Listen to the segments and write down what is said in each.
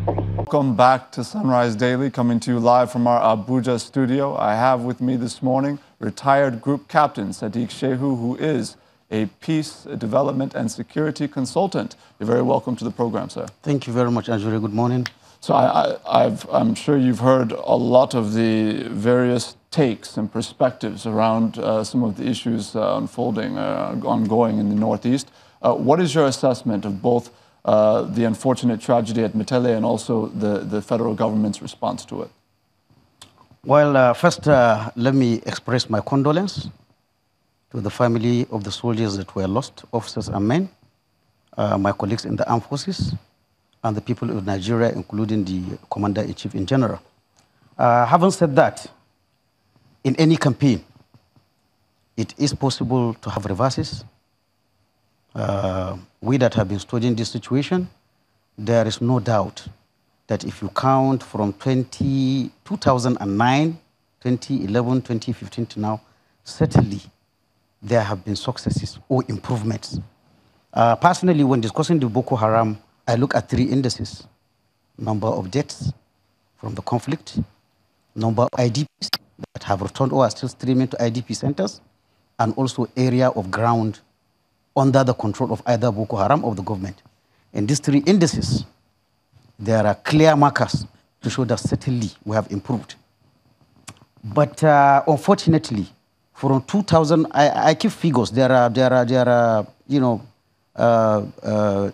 Welcome back to Sunrise Daily, coming to you live from our Abuja studio. I have with me this morning retired Group Captain Sadeeq Shehu, who is a peace, development, and security consultant. You're very welcome to the program, sir. Thank you very much, Anjuri. Good morning. So I'm sure you've heard a lot of the various takes and perspectives around some of the issues ongoing in the Northeast. What is your assessment of both the unfortunate tragedy at Metele and also the federal government's response to it? Well, first, let me express my condolence to the family of the soldiers that were lost, officers and men, my colleagues in the armed forces, and the people of Nigeria, including the Commander-in-Chief in general. Having said that, in any campaign, it is possible to have reverses. We that have been studying this situation, there is no doubt that if you count from 2009, 2011, 2015 to now, certainly there have been successes or improvements. Personally, when discussing the Boko Haram, I look at three indices: number of deaths from the conflict, number of IDPs that have returned or are still streaming to IDP centers, and also area of ground under the control of either Boko Haram or the government. In these three indices, there are clear markers to show that certainly we have improved. But unfortunately, from 2000, I keep figures. There are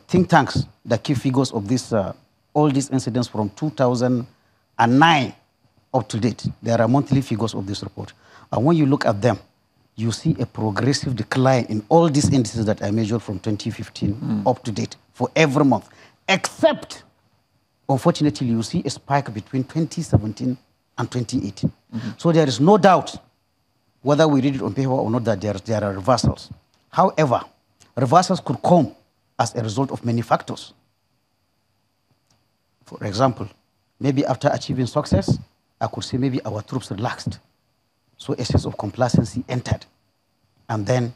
think tanks that keep figures of this, all these incidents from 2009 up to date. There are monthly figures of this report. And when you look at them, you see a progressive decline in all these indices that I measured from 2015 up to date for every month, except, unfortunately, you see a spike between 2017 and 2018. So there is no doubt, whether we read it on paper or not, that there are reversals. However, reversals could come as a result of many factors. For example, maybe after achieving success, I could say maybe our troops relaxed. So a sense of complacency entered. And then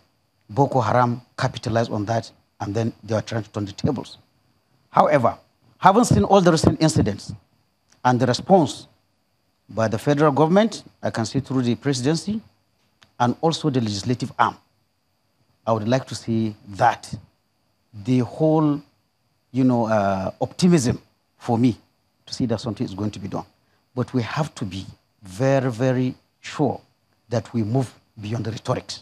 Boko Haram capitalized on that, and then they were trying to turn the tables. However, having seen all the recent incidents and the response by the federal government, I can see through the presidency, and also the legislative arm, I would like to see that the whole, optimism for me to see that something is going to be done. But we have to be very, very sure that we move beyond the rhetoric.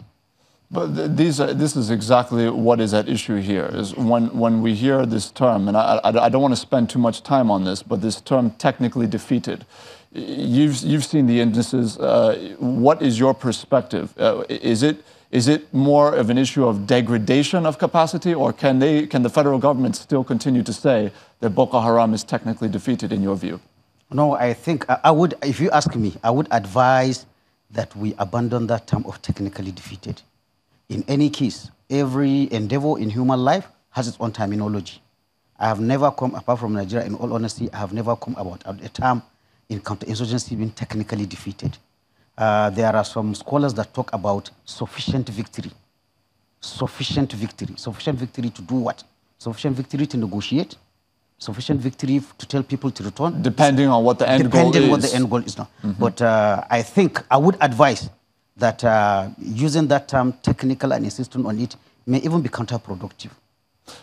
But this is exactly what is at issue here, is when we hear this term, and I don't want to spend too much time on this, but this term technically defeated. You've seen the indices. What is your perspective? Is it more of an issue of degradation of capacity, or can the federal government still continue to say that Boko Haram is technically defeated in your view? No, I think I would, if you ask me, I would advise that we abandon that term of technically defeated. In any case, every endeavor in human life has its own terminology. I have never come, apart from Nigeria, in all honesty, I have never come about a term in counterinsurgency being technically defeated. There are some scholars that talk about sufficient victory. Sufficient victory. Sufficient victory to do what? Sufficient victory to negotiate? Sufficient victory to tell people to return? Depending on what the end goal is. Depending on what the end goal is now. But I think I would advise that using that term technical and insisting on it may even be counterproductive.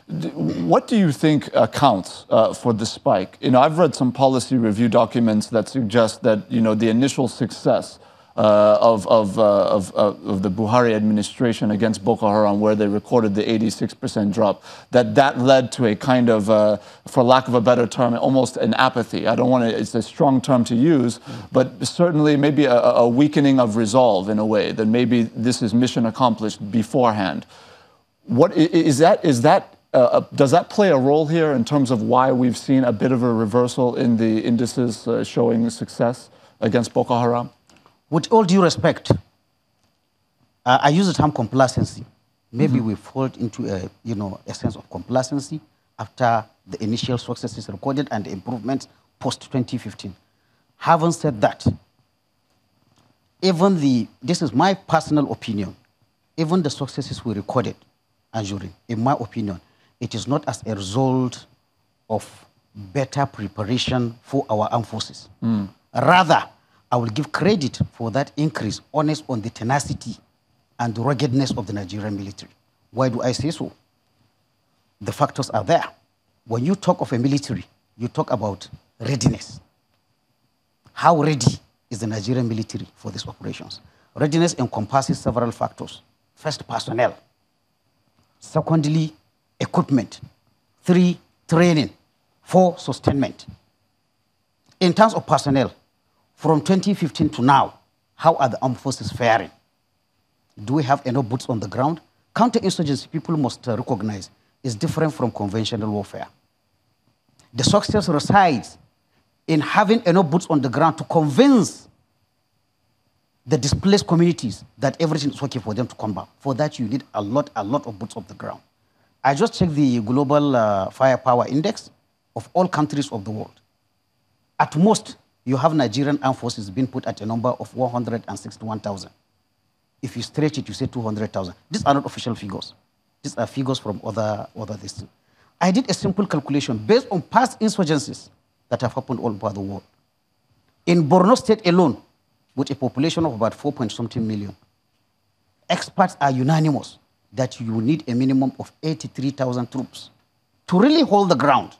What do you think accounts for the spike? I've read some policy review documents that suggest that the initial success of the Buhari administration against Boko Haram, where they recorded the 86% drop, that led to a kind of, for lack of a better term, almost an apathy. I don't want to, it's a strong term to use, but certainly maybe a weakening of resolve in a way, that maybe this is mission accomplished beforehand. What is that? Does that play a role here in terms of why we've seen a bit of a reversal in the indices showing success against Boko Haram? With all due respect, I use the term complacency. Maybe we fall into a sense of complacency after the initial successes recorded and the improvements post-2015. Having said that, this is my personal opinion, even the successes we recorded, Anjuri, in my opinion, it is not as a result of better preparation for our armed forces. Rather, I will give credit for that increase honest on the tenacity and the ruggedness of the Nigerian military. Why do I say so? The factors are there. When you talk of a military, you talk about readiness. How ready is the Nigerian military for these operations? Readiness encompasses several factors. First, personnel. Secondly, equipment. 3, training. 4, sustainment. In terms of personnel, from 2015 to now, how are the armed forces faring? Do we have enough boots on the ground? Counterinsurgency, people must recognize, is different from conventional warfare. The success resides in having enough boots on the ground to convince the displaced communities that everything is okay for them to come back. For that, you need a lot of boots on the ground. I just checked the global firepower index of all countries of the world. At most, you have Nigerian armed forces being put at a number of 161,000. If you stretch it, you say 200,000. These are not official figures. These are figures from other things. I did a simple calculation based on past insurgencies that have happened all over the world. In Borno State alone, with a population of about 4-something million, experts are unanimous that you need a minimum of 83,000 troops to really hold the ground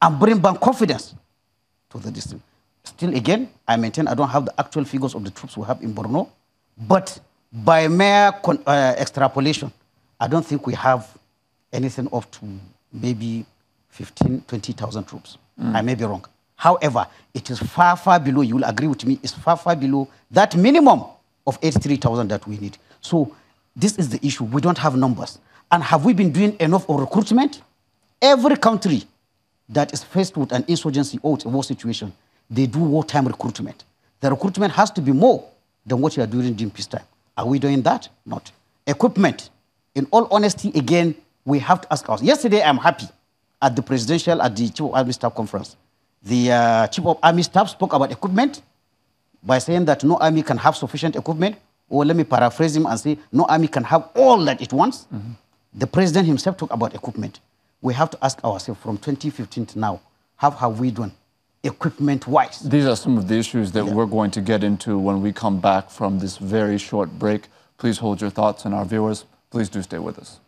and bring back confidence to the district. Still, again, I maintain I don't have the actual figures of the troops we have in Borno, but by mere extrapolation, I don't think we have anything up to maybe 15,000, 20,000 troops. I may be wrong. However, it is far, far below, you will agree with me, it's far, far below that minimum of 83,000 that we need. So this is the issue. We don't have numbers. And have we been doing enough of recruitment? Every country that is faced with an insurgency or a war situation, they do wartime recruitment. The recruitment has to be more than what you are doing during peacetime. Are we doing that? Not. Equipment. In all honesty, again, we have to ask ourselves. Yesterday, I'm happy at the Chief of Army Staff Conference. The Chief of Army Staff spoke about equipment by saying that no army can have sufficient equipment, or let me paraphrase him and say, no army can have all that it wants. The President himself talked about equipment. We have to ask ourselves from 2015 to now, how have we done equipment-wise? These are some of the issues that we're going to get into when we come back from this very short break. Please hold your thoughts, and our viewers, please do stay with us.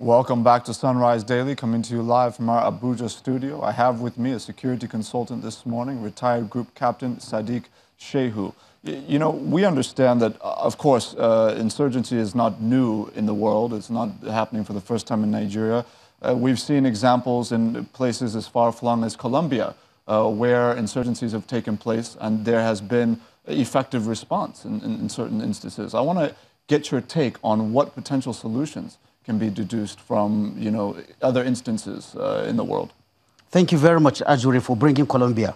Welcome back to Sunrise Daily, coming to you live from our Abuja studio. I have with me a security consultant this morning, retired Group Captain Sadeeq Shehu. You know, we understand that, of course, insurgency is not new in the world. It's not happening for the first time in Nigeria. We've seen examples in places as far-flung as Colombia, where insurgencies have taken place, and there has been effective response in certain instances. I want to get your take on what potential solutions can be deduced from, you know, other instances in the world. Thank you very much, Ajuri, for bringing Colombia.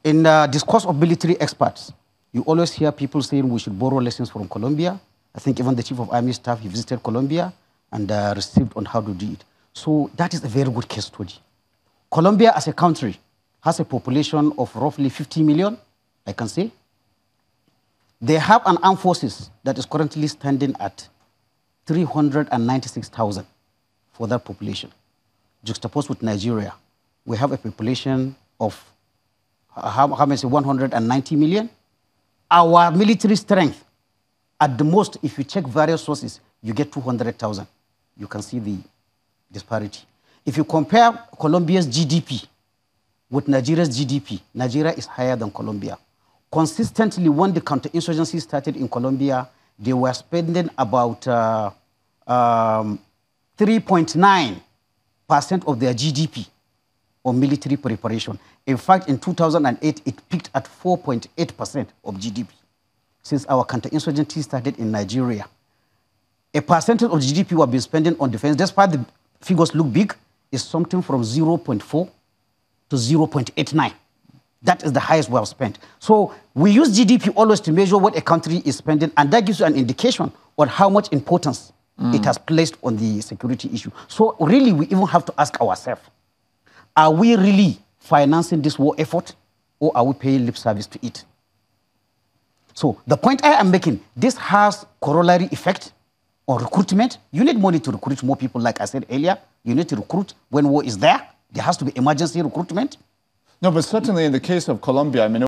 In discourse of military experts, you always hear people saying we should borrow lessons from Colombia. I think even the Chief of Army Staff, he visited Colombia and received on how to do it. So that is a very good case study. Colombia as a country has a population of roughly 50 million, I can say. They have an armed forces that is currently standing at 396,000 for that population. Juxtaposed with Nigeria, we have a population of, how many, 190 million. Our military strength, at the most, if you check various sources, you get 200,000. You can see the disparity. If you compare Colombia's GDP with Nigeria's GDP, Nigeria is higher than Colombia. Consistently, when the counterinsurgency started in Colombia, they were spending about 3.9% of their GDP on military preparation. In fact, in 2008, it peaked at 4.8% of GDP. Since our counterinsurgency started in Nigeria, a percentage of GDP we have been spending on defense, despite the figures look big, is something from 0.4 to 0.89. That is the highest we have spent. So we use GDP always to measure what a country is spending, and that gives you an indication on how much importance it has placed on the security issue. So really, we even have to ask ourselves, are we really financing this war effort, or are we paying lip service to it? So the point I am making, this has corollary effect on recruitment. You need money to recruit more people, like I said earlier. You need to recruit when war is there. There has to be emergency recruitment. No, but certainly in the case of Colombia, I mean,